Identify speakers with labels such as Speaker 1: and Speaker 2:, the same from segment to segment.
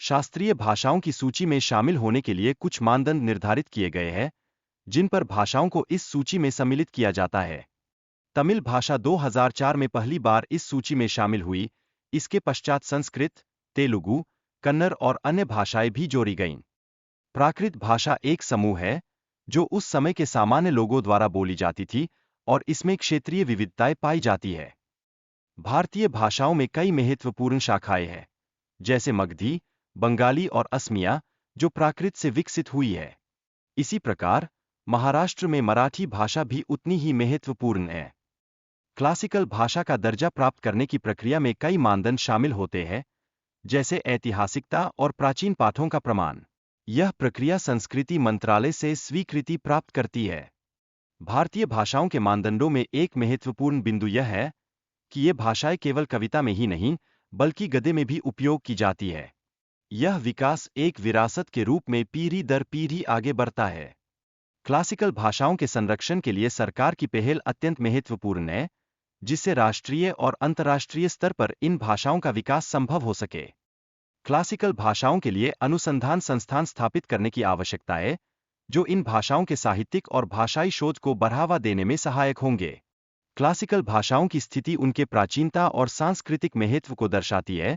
Speaker 1: शास्त्रीय भाषाओं की सूची में शामिल होने के लिए कुछ मानदंड निर्धारित किए गए हैं, जिन पर भाषाओं को इस सूची में सम्मिलित किया जाता है। तमिल भाषा 2004 में पहली बार इस सूची में शामिल हुई। इसके पश्चात संस्कृत, तेलुगु, कन्नड़ और अन्य भाषाएं भी जोड़ी गईं। प्राकृत भाषा एक समूह है जो उस समय के सामान्य लोगों द्वारा बोली जाती थी और इसमें क्षेत्रीय विविधताएं पाई जाती है। भारतीय भाषाओं में कई महत्वपूर्ण शाखाएं हैं, जैसे मगधी, बंगाली और असमिया, जो प्राकृत से विकसित हुई है। इसी प्रकार महाराष्ट्र में मराठी भाषा भी उतनी ही महत्वपूर्ण है। क्लासिकल भाषा का दर्जा प्राप्त करने की प्रक्रिया में कई मानदंड शामिल होते हैं, जैसे ऐतिहासिकता और प्राचीन पाठों का प्रमाण। यह प्रक्रिया संस्कृति मंत्रालय से स्वीकृति प्राप्त करती है। भारतीय भाषाओं के मानदंडों में एक महत्वपूर्ण बिंदु यह है कि ये भाषाएं केवल कविता में ही नहीं, बल्कि गद्य में भी उपयोग की जाती है। यह विकास एक विरासत के रूप में पीढ़ी दर पीढ़ी आगे बढ़ता है। क्लासिकल भाषाओं के संरक्षण के लिए सरकार की पहल अत्यंत महत्वपूर्ण है, जिससे राष्ट्रीय और अंतर्राष्ट्रीय स्तर पर इन भाषाओं का विकास संभव हो सके। क्लासिकल भाषाओं के लिए अनुसंधान संस्थान स्थापित करने की आवश्यकता है, जो इन भाषाओं के साहित्यिक और भाषाई शोध को बढ़ावा देने में सहायक होंगे। क्लासिकल भाषाओं की स्थिति उनके प्राचीनता और सांस्कृतिक महत्व को दर्शाती है,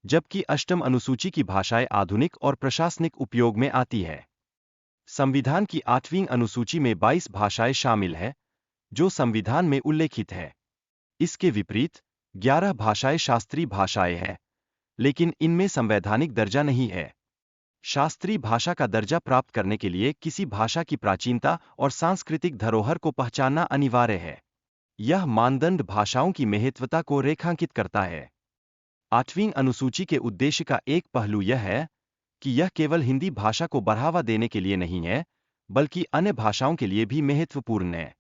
Speaker 1: जबकि अष्टम अनुसूची की भाषाएं आधुनिक और प्रशासनिक उपयोग में आती है। संविधान की 8वीं अनुसूची में 22 भाषाएं शामिल हैं, जो संविधान में उल्लेखित है। इसके विपरीत 11 भाषाएं शास्त्रीय भाषाएं हैं, लेकिन इनमें संवैधानिक दर्जा नहीं है। शास्त्रीय भाषा का दर्जा प्राप्त करने के लिए किसी भाषा की प्राचीनता और सांस्कृतिक धरोहर को पहचानना अनिवार्य है। यह मानदंड भाषाओं की महत्वता को रेखांकित करता है। 8वीं अनुसूची के उद्देश्य का एक पहलू यह है कि यह केवल हिंदी भाषा को बढ़ावा देने के लिए नहीं है, बल्कि अन्य भाषाओं के लिए भी महत्वपूर्ण है।